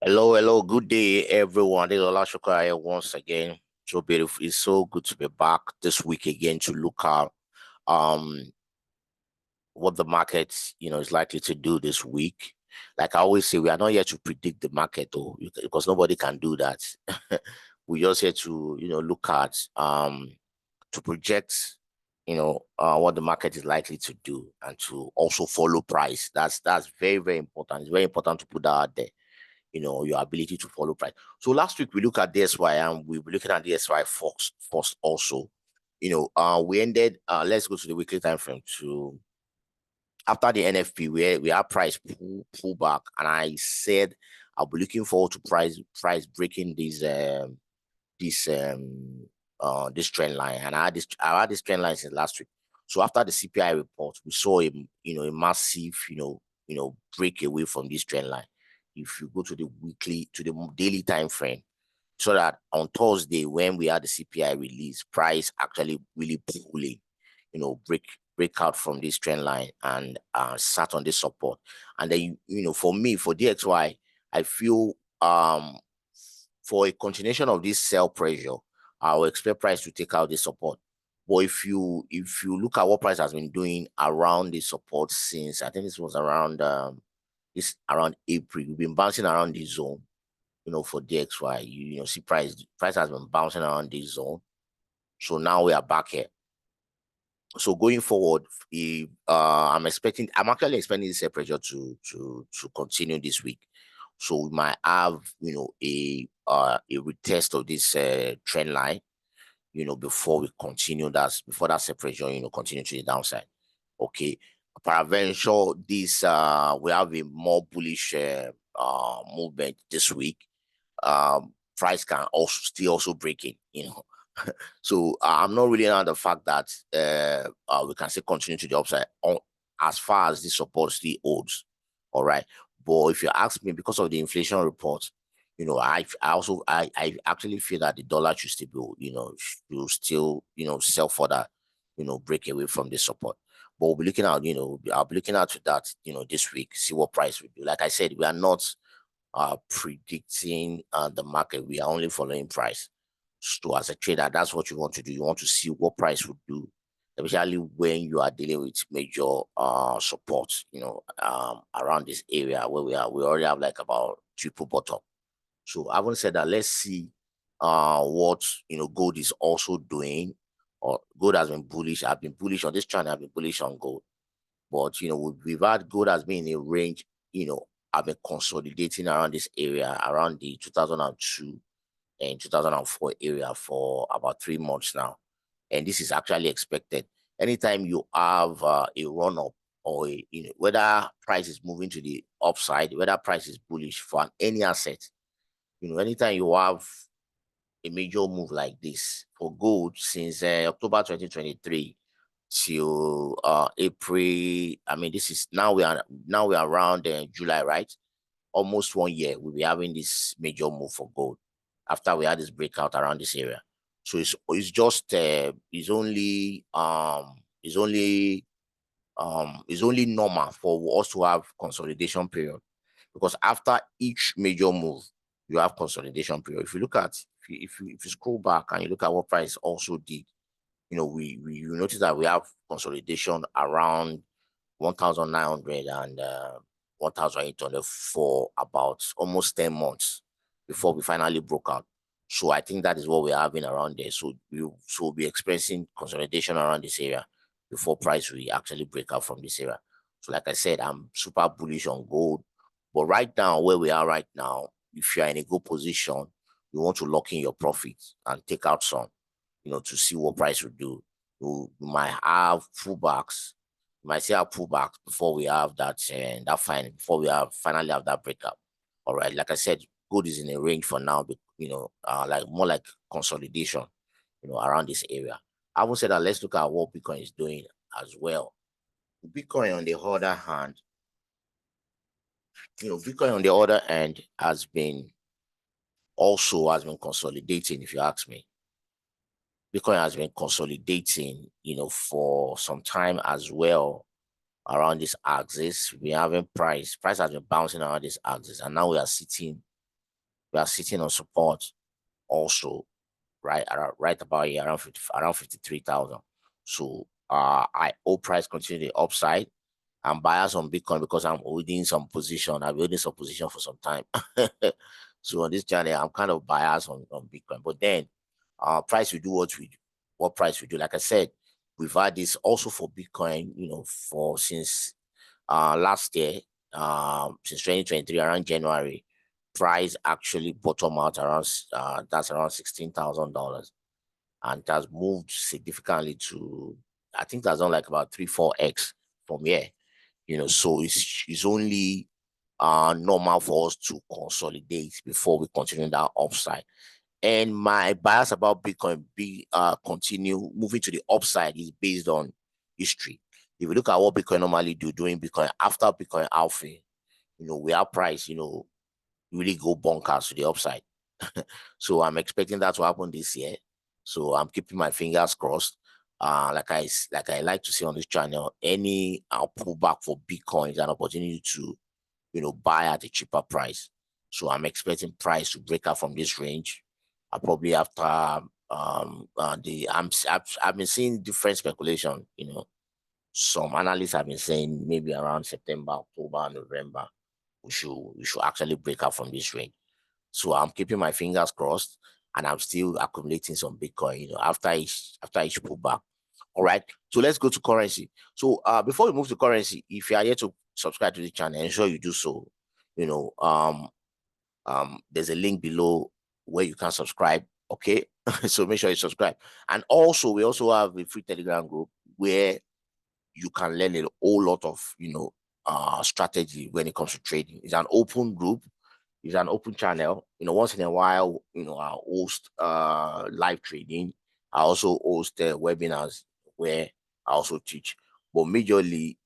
Hello, good day, everyone. This is Olashoka here once again. So beautiful. It's so good to be back this week again to look at um what the market, is likely to do this week. Like I always say, we are not here to predict the market though, because nobody can do that. We just here to, look at to project, what the market is likely to do and to also follow price. That's very, very important. It's very important to put that out there, your ability to follow price. So last week we looked at DSY and we'll be looking at DSY first also. We ended, let's go to the weekly time frame to after the NFP where we have price pull back, and I said I'll be looking forward to price breaking this trend line, and I had this trend line since last week. So after the CPI report, we saw a massive break away from this trend line. If you go to the daily time frame, so that on Thursday when we had the CPI release, price actually really pulling, break out from this trend line and sat on this support. And then for me, for DXY, I feel for a continuation of this sell pressure, I will expect price to take out the support. But if you look at what price has been doing around the support since, I think this was around around April, we've been bouncing around this zone, for DXY. See price has been bouncing around this zone. So now we are back here. So going forward, I'm actually expecting this pressure to continue this week. So we might have a retest of this trend line, before we continue before that separation, continue to the downside. Okay. Peradventure, this we have a more bullish movement this week. Price can also break in. So I'm not really on the fact that we can still continue to the upside as far as the support still holds. All right. But if you ask me, because of the inflation report, I actually feel that the dollar should still be, should still, sell further, break away from the support. But we'll be looking at, I'll be looking at that, this week, see what price we do. Like I said, we are not predicting the market. We are only following price. So as a trader, that's what you want to do. You want to see what price would do, especially when you are dealing with major support, around this area where we are. We already have like about triple bottom. So I haven't said that. Let's see what gold is also doing. Or gold has been bullish. I've been bullish on this channel. I've been bullish on gold. But we've had gold has been in a range, I've been consolidating around this area, around the 2002 and 2004 area for about 3 months now. And this is actually expected. Anytime you have a run up or whether price is moving to the upside, whether price is bullish for any asset, anytime you have a major move like this for gold since October 2023 till April. I mean, this is now we are around July, right? Almost 1 year we'll be having this major move for gold after we had this breakout around this area. So it's just it's only normal for us to have consolidation period, because after each major move you have consolidation period. If you look at if you scroll back and you look at what price also did, we you notice that we have consolidation around 1,900 and 1,800 for about almost 10 months before we finally broke out. So I think that is what we're having around there. So we'll be experiencing consolidation around this area before price we actually break out from this area. So like I said, I'm super bullish on gold. But right now, where we are right now, if you are in a good position, you want to lock in your profits and take out some, to see what price will do. You might have pullbacks. You might see our pullbacks before we have before we finally have that breakup. All right. Like I said, gold is in a range for now, like more like consolidation, around this area. I would say that let's look at what Bitcoin is doing as well. Bitcoin on the other hand, Bitcoin on the other hand has been consolidating, if you ask me. Bitcoin has been consolidating, for some time as well around this axis. We having price has been bouncing around this axis, and now we are sitting We are sitting on support also, right about here, around 53,000. So I hope price continue the upside. I'm biased on Bitcoin because I'm holding some position. I've been holding some position for some time. So on this channel, I'm kind of biased on Bitcoin. But then price will do what price we do. Like I said, we've had this also for Bitcoin, for since last year, since 2023, around January, price actually bottom out around that's around $16,000, and it has moved significantly to, I think that's on like about 3-4x from here. So it's only normal for us to consolidate before we continue that upside. And my bias about Bitcoin continue moving to the upside is based on history. If you look at what Bitcoin normally do during Bitcoin, after Bitcoin alpha, we have price, really go bonkers to the upside. So I'm expecting that to happen this year. So I'm keeping my fingers crossed. Like I like to see on this channel, any pullback for Bitcoin is an opportunity to, buy at a cheaper price. So I'm expecting price to break out from this range. Probably after I've been seeing different speculation. Some analysts have been saying maybe around September, October, November, we should actually break out from this range. So I'm keeping my fingers crossed, and I'm still accumulating some Bitcoin, after each pullback. All right. So let's go to currency. So before we move to currency, if you are yet to subscribe to the channel, ensure you do so. There's a link below where you can subscribe. Okay. So make sure you subscribe. And also, we also have a free Telegram group where you can learn a whole lot of, strategy when it comes to trading. It's an open group. It's an open channel. Once in a while, I host live trading. I also host webinars where I also teach. But majorly,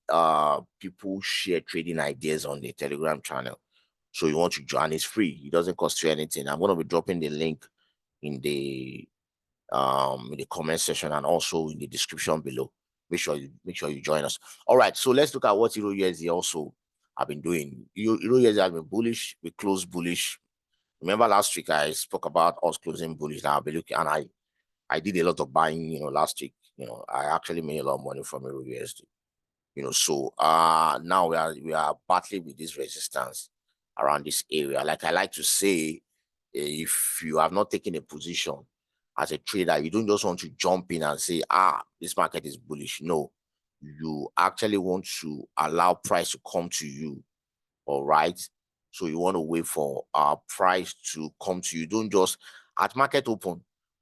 people share trading ideas on the Telegram channel. So you want to join, it's free. It doesn't cost you anything. I'm going to be dropping the link in the comment section and also in the description below. Make sure you join us. All right, so let's look at what EURUSD also have been doing. EURUSD has been bullish. We closed bullish. Remember last week I spoke about us closing bullish. Now I'll be looking, and I did a lot of buying. Last week. I actually made a lot of money from EURUSD. So now we are battling with this resistance around this area. Like I like to say, if you have not taken a position as a trader, you don't just want to jump in and say, this market is bullish. No, you actually want to allow price to come to you. All right. So you want to wait for our price to come to you. Don't just at market open,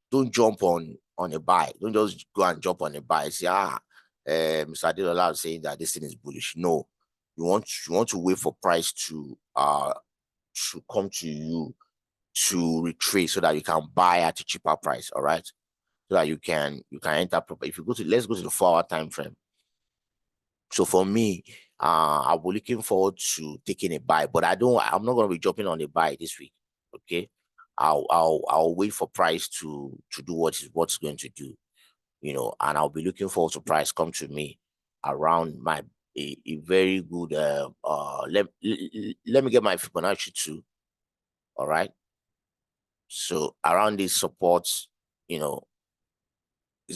don't jump on a buy. Don't just go and jump on a buy. Say, Mr. Adelola is saying that this thing is bullish. No, you want to wait for price to come to you to retrace so that you can buy at a cheaper price. All right, so that you can enter proper. If you let's go to the 4-hour time frame. So for me, I'll be looking forward to taking a buy, but I'm not going to be jumping on a buy this week. Okay, I'll wait for price to do what's going to do. And I'll be looking forward to price come to me around a very good let me get my Fibonacci too. All right. So around these supports, is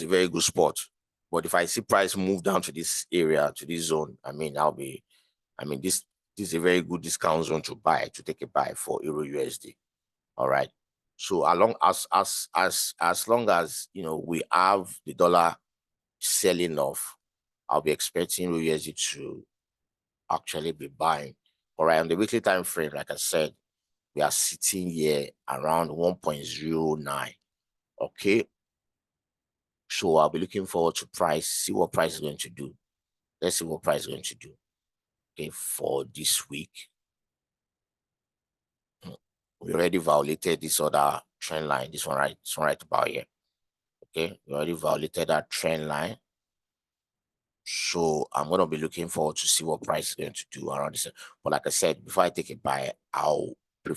a very good spot. But if I see price move down to this area, to this zone, this is a very good discount zone to take a buy for EURUSD. All right. So as long as we have the dollar selling off, I'll be expecting EURUSD to actually be buying. All right. On the weekly time frame, like I said, we are sitting here around 1.09. Okay. So I'll be looking forward to price, see what price is going to do. Let's see what price is going to do. Okay, for this week. We already violated this other trend line. This one right about here. Okay, we already violated that trend line. So I'm gonna be looking forward to see what price is going to do around this. But like I said, before I take a buy, I'll be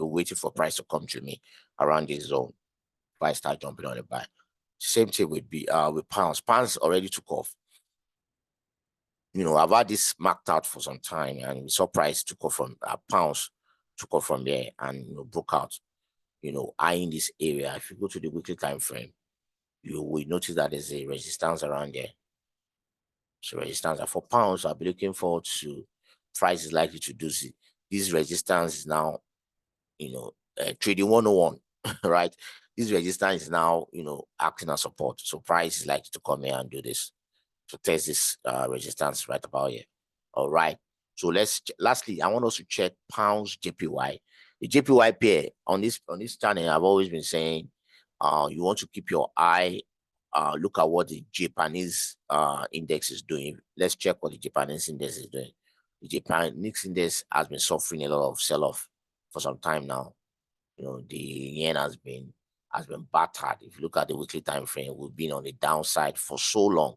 waiting for price to come to me around this zone before I start jumping on the buy. Same thing with pounds. Pounds already took off. I've had this marked out for some time, and we saw price took off from pounds took off from there and broke out, eyeing this area. If you go to the weekly time frame, you will notice that there's a resistance around there. So resistance for pounds, I'll be looking forward to price is likely to do this resistance is now, trading 101, right? This resistance is now, acting as support. So price is likely to come here and do this to test this resistance right about here. All right. So lastly, I want us to check pounds JPY. The JPY pair on this channel, I've always been saying, you want to keep your eye, look at what the Japanese index is doing. Let's check what the Japanese index is doing. The Japanese index has been suffering a lot of sell-off for some time now. The yen has been battered. If you look at the weekly time frame, we've been on the downside for so long,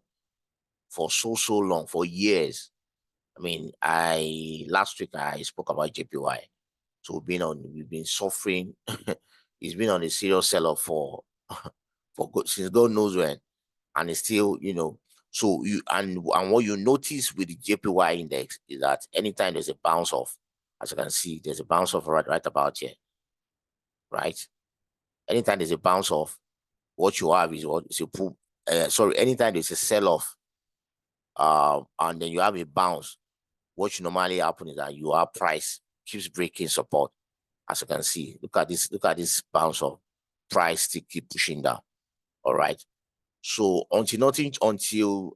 so long, for years. I mean, last week I spoke about JPY. So we've been suffering. It's been on a serious sell-off for good, since God knows when, and it's still, so and what you notice with the JPY index is that anytime there's a bounce off, as you can see, there's a bounce off right about here, right? Anytime there's a bounce off, what you have is what is a pull. Anytime there's a sell-off, and then you have a bounce, what should normally happen is that your price keeps breaking support. As you can see, look at this bounce of price still keep pushing down. All right. So until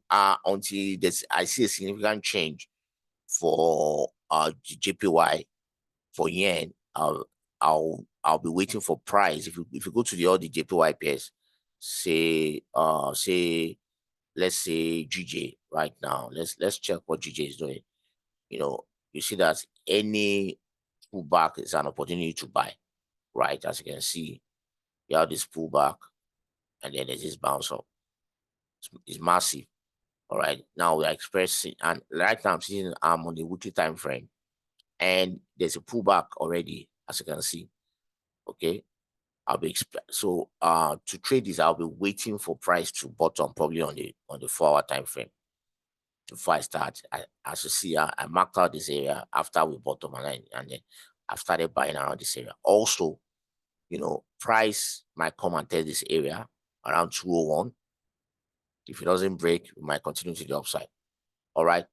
I see a significant change for JPY, for yen, I'll be waiting for price. If you go to all the JPY pairs, say let's say GJ right now. Let's check what GJ is doing. You see that any pullback is an opportunity to buy, right? As you can see, you have this pullback, and then there's this bounce up. It's massive. All right. Now we are expressing, and right now I'm on the weekly time frame, and there's a pullback already, as you can see. Okay. To trade this, I'll be waiting for price to bottom, probably on the 4-hour time frame. Before I start, as you see, I marked out this area after we bottom, and then I've started buying around this area. Also, price might come and test this area around 201. If it doesn't break, we might continue to the upside. All right.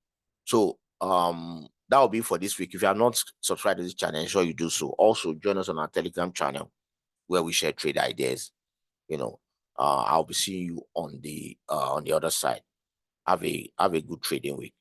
So that will be for this week. If you have not subscribed to this channel, ensure you do so. Also, join us on our Telegram channel where we share trade ideas. I'll be seeing you on the other side. Have a good trading week.